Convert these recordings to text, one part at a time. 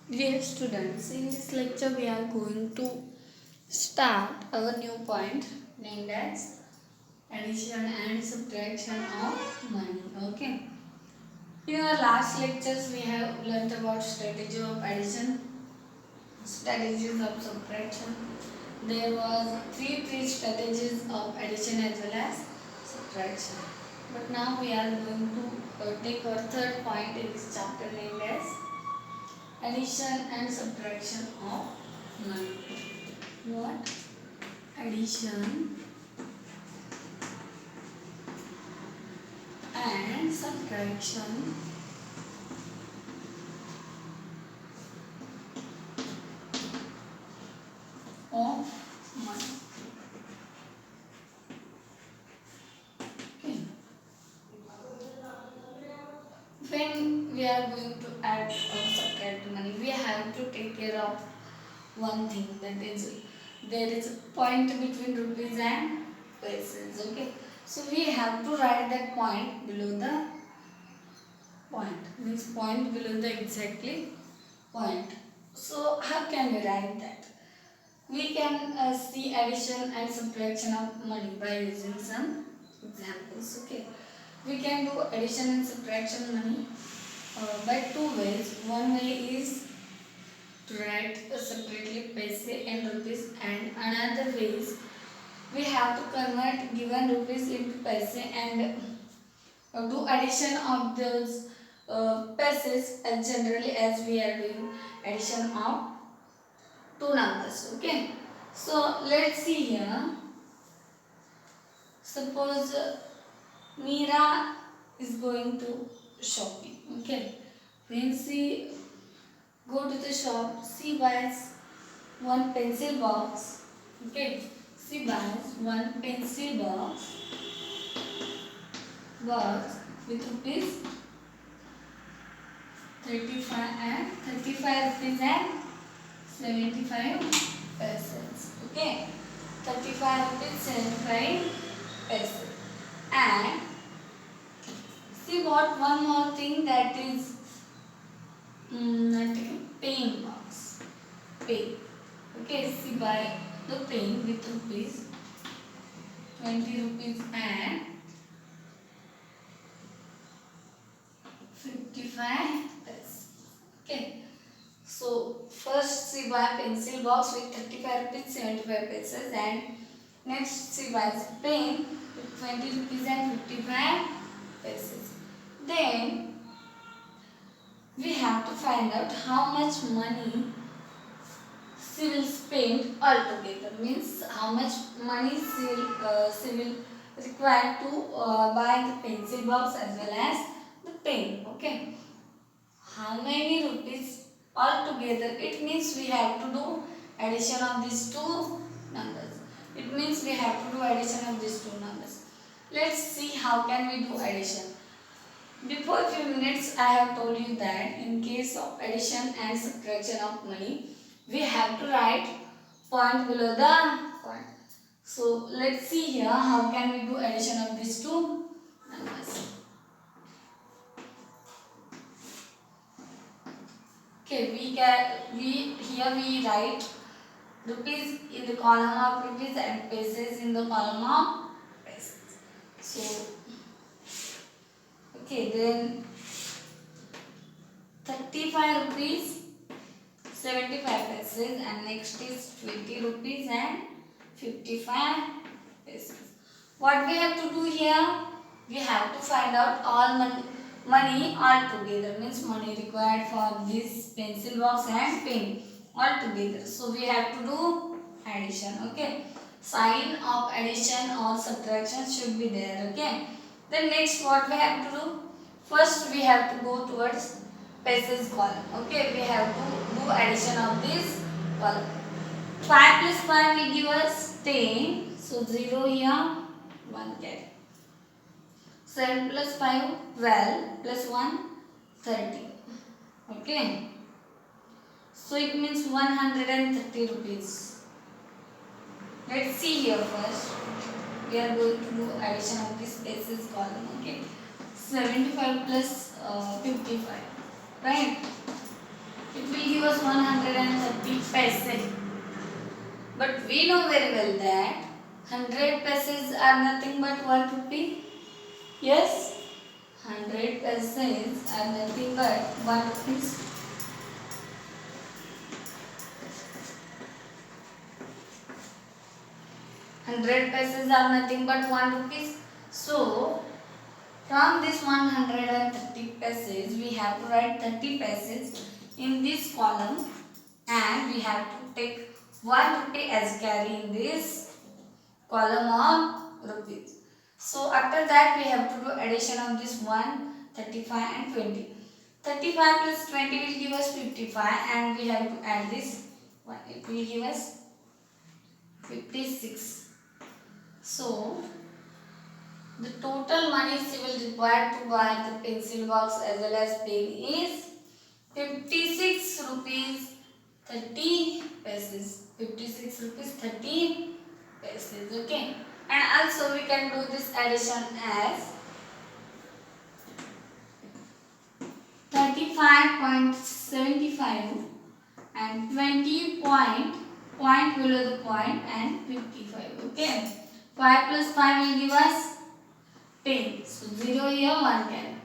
Dear students, in this lecture we are going to start our new point named as addition and subtraction of money. Okay. In our last lectures we have learnt about strategy of addition, strategies of subtraction. There was three strategies of addition as well as subtraction. But now we are going to take our third point in this chapter named as addition and subtraction of money. What? Addition and subtraction of money. Okay. When we are going to add or subtract money, we have to take care of one thing, that is there is a point between rupees and pesos. Okay. So we have to write that point below the point, means point below the exactly point. So how can we write that? We can see addition and subtraction of money by using some examples. Okay, we can do addition and subtraction money by two ways. One way is to write separately paise and rupees, and another way is we have to convert given rupees into paise and do addition of those paises as generally as we are doing addition of two numbers. Okay, so let's see here. Suppose Meera is going to shopping. Okay, when she go to the shop, she buys one pencil box. Okay, she buys one pencil box with rupees 35 rupees and 75 pesos. Okay, 35 rupees 75 pesos. And she bought one more thing, that is paying box. Pay. Okay, she buy the pen with rupees 20 rupees and 55 pesos. Okay. So first she buy pencil box with 35 rupees 75 pesos, and next she buys pen with 20 rupees and 55 pesos. Then we have to find out how much money she will spend altogether, means how much money she will require to buy the pencil box as well as the pen. Okay, how many rupees altogether? It means we have to do addition of these two numbers. It means we have to do addition of these two numbers. Let's see how can we do addition. Before few minutes I have told you that in case of addition and subtraction of money, we have to write point below the point. So let's see here how can we do addition of these two numbers. Okay, here we write rupees in the column of rupees and pesos in the column of pesos. So okay, then 35 rupees 75 pesos, and next is 20 rupees and 55 pesos. What we have to do here? We have to find out all money all together, means money required for this pencil box and pen all together. So we have to do addition. Okay, sign of addition or subtraction should be there. Okay, then next what we have to do? First we have to go towards pesos column. Okay, we have to do addition of this column. 5 plus 5 will give us 10. So 0 here, 1 carry. 7 plus 5, 12 plus 1, 13. Okay. So it means 130 rupees. Let's see here first. We are going to do addition of this pesos column. Okay. 75 plus 55. Right. it will give us 130 paise. But we know very well that 100 paise are nothing but 1 rupee. Yes, 100 paise are nothing but 1 rupees. 100 paise are nothing but 1 rupees. So, from this 130 paise, we have to write 30 paise in this column and we have to take 1 rupee as carry in this column of rupees. So, after that we have to do addition of this 1, 35 and 20. 35 plus 20 will give us 55 and we have to add this 1. It will give us 56. So, the total money she will require to buy the pencil box as well as pen is 56 rupees 30 paise. 56 rupees 30 paise. Okay. And also we can do this addition as 35.75 and 20 point below the point and 55. Okay. 5 plus 5 will give us 10. So 0 here, 1 carry.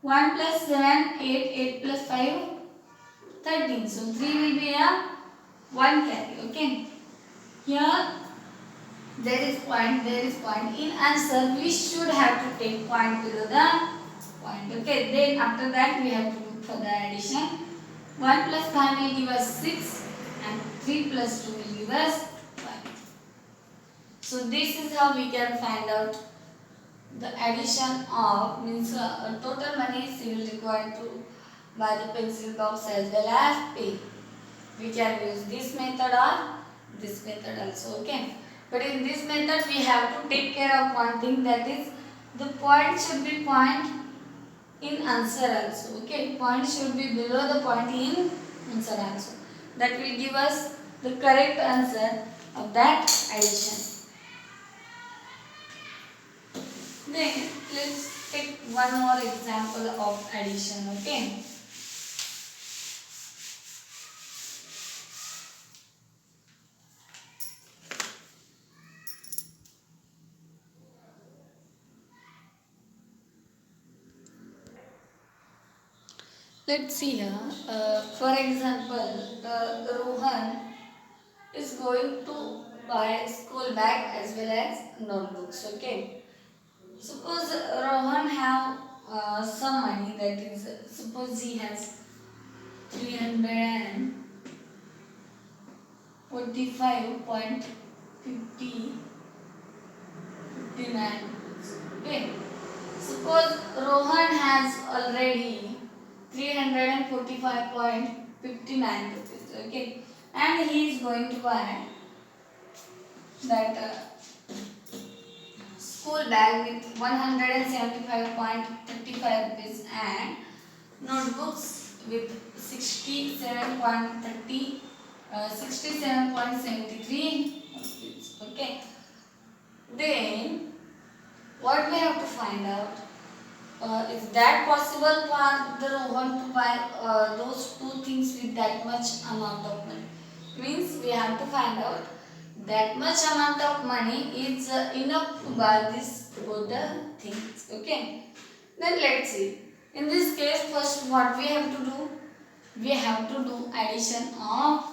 1 plus 7, 8. 8 plus 5, 13. So 3 will be a 1 carry. Okay. Here there is point, there is point. In answer, we should have to take point below the point. Okay. Then after that, we have to look for the addition. 1 plus 5 will give us 6 and 3 plus 2 will give us 5. So this is how we can find out the addition of total money she will require to buy the pencil box as well as pen. We can use this method or this method also. Okay. But in this method we have to take care of one thing, that is the point should be point in answer also. Okay. Point should be below the point in answer also. That will give us the correct answer of that addition. Then let's take one more example of addition. Okay. Let's see here. For example, Rohan is going to buy school bag as well as notebooks. Okay. Suppose Rohan have some money, that is, suppose he has 345.59. Okay. Suppose Rohan has already 345.59 rupees. Okay. And he is going to buy that school bag with 175.35 rupees and notebooks with 67.73 rupees. Okay. Then what we have to find out, is that possible for the Rohan to buy those two things with that much amount of money? Means we have to find out that much amount of money is enough to buy this both the things. Okay. Then let's see. In this case, first what we have to do? We have to do addition of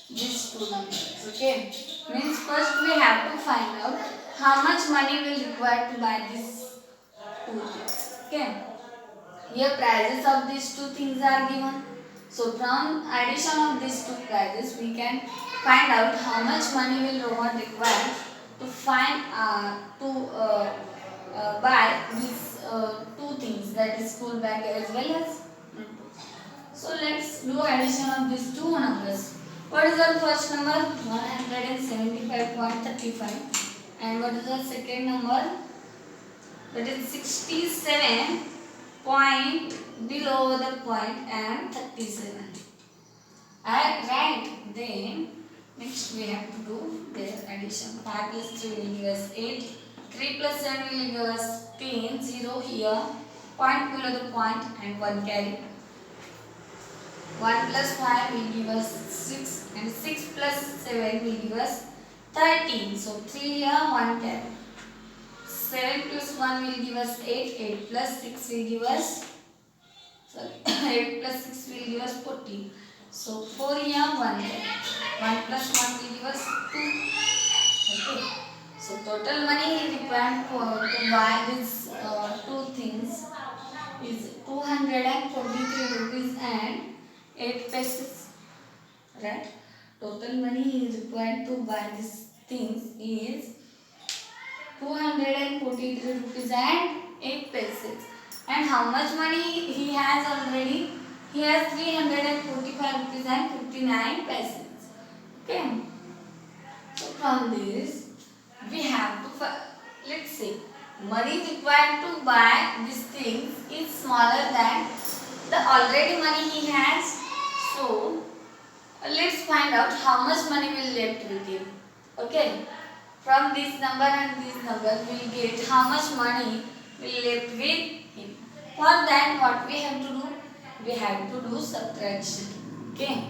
these two numbers. Okay. Means first we have to find out how much money will require to buy these two things. Okay. Here prices of these two things are given. So from addition of these two prices, we can find out how much money will Rohan require to find buy these two things, that is school bag as well as notebook. So let's do addition of these two numbers. What is our first number? 175.35. And what is the second number? That is 67 point below the point and 37. Right. Then next we have to do their addition. 5 plus 3 will give us 8. 3 plus 7 will give us 10. 0 here. Point below the point and 1 carry. 1 plus 5 will give us 6 and 6 plus 7 will give us 13. So 3 here, 1 10. 7 plus 1 will give us 8. 8 plus 6 will give us, sorry, 8 plus 6 will give us 14. So 4 here, 1 10. 1 plus 1 will give us 2. Okay. So total money required to buy these two things is 243 rupees and 8 pesos. Right? Total money required to buy these things is 243 rupees and 8 pesos. And how much money he has already? He has 345 rupees and 59 pesos. Okay. So from this, we have to, let's say, money required to buy these things is smaller than the already money he has. So let's find out how much money will left with him. Okay. From this number and this number, we will get how much money will left with him. For that, what we have to do? We have to do subtraction. Okay.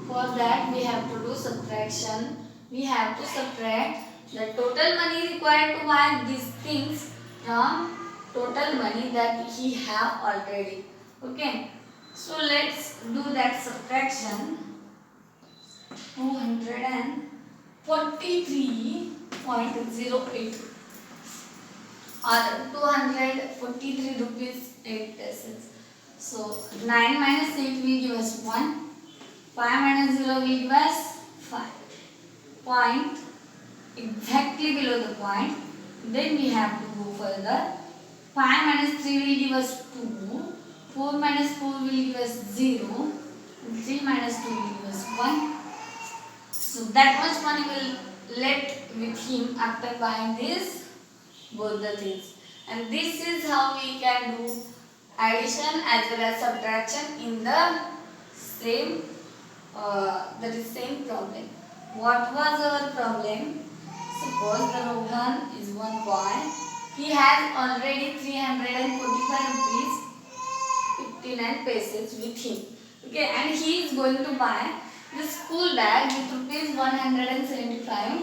For that, we have to do subtraction. We have to subtract the total money required to buy these things from total money that he have already. Okay. So let's do that subtraction. 243.08 or 243 rupees 8 pesos. So 9 minus 8 will give us 1. 5 minus 0 will give us 5. Point exactly below the point. Then we have to go further. 5 minus 3 will give us 2. 4 minus 4 will give us 0. 3 minus 2 will give us 1. So that much money will left with him after buying this both the things. And this is how we can do addition as well as subtraction in the same same problem. What was our problem? Suppose the Rohan is one boy. He has already 345 rupees 59 pesos with him. Okay, and he is going to buy the school bag with rupees 175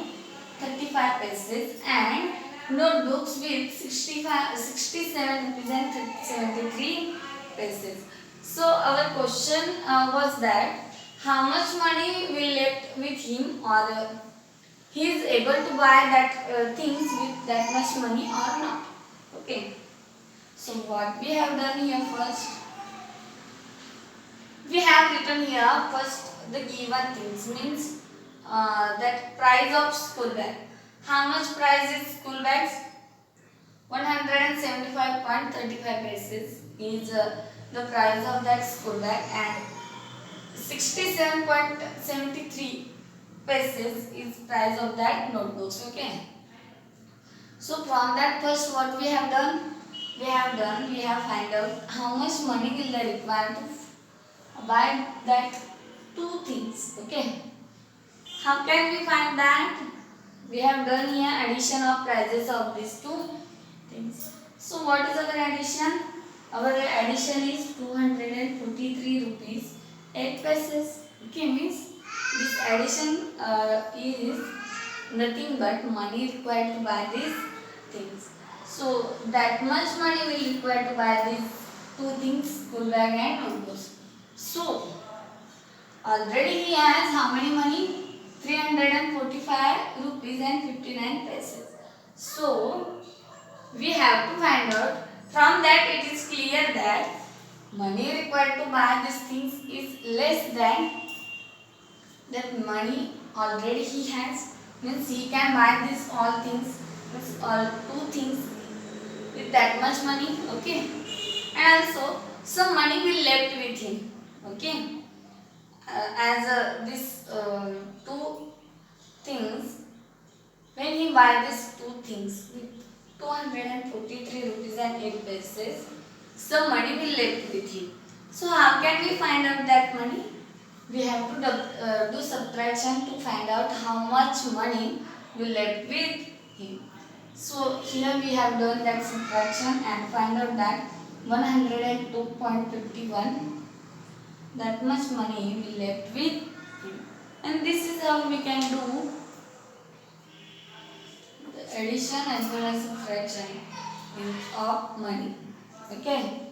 35 pesos and notebooks with 67 rupees and 73 pesos. So our question was that how much money will left with him, or he is able to buy that things with that much money or not. Okay. So what we have done here first, we have written here first the given things, means that price of school bag. How much price is school bags? 175.35 pesos is the price of that school bag, and 67.73 pesos is price of that notebooks. Okay. So from that first what we have done? We have find out how much money will they require to buy that two things. Okay. How can we find that? We have done here addition of prices of these two things. So what is our addition? Our addition is 243 rupees 8 pesos. Okay, means this addition is nothing but money required to buy these things. So that much money will require to buy these two things, school bag and notebooks. So already he has how many money? 345 rupees and 59 pesos. So we have to find out. From that it is clear that money required to buy these things is less than that money already he has. Means he can buy these all things, means all two things with that much money. Okay. And also some money will left with him. Okay. As this two things, when he buy these two things with 243 rupees and 8 pesos, some money will left with him. So how can we find out that money? We have to do subtraction to find out how much money will left with him. So here we have done that subtraction and find out that 102.51 that much money we left with him. And this is how we can do the addition as well as subtraction of money. Okay.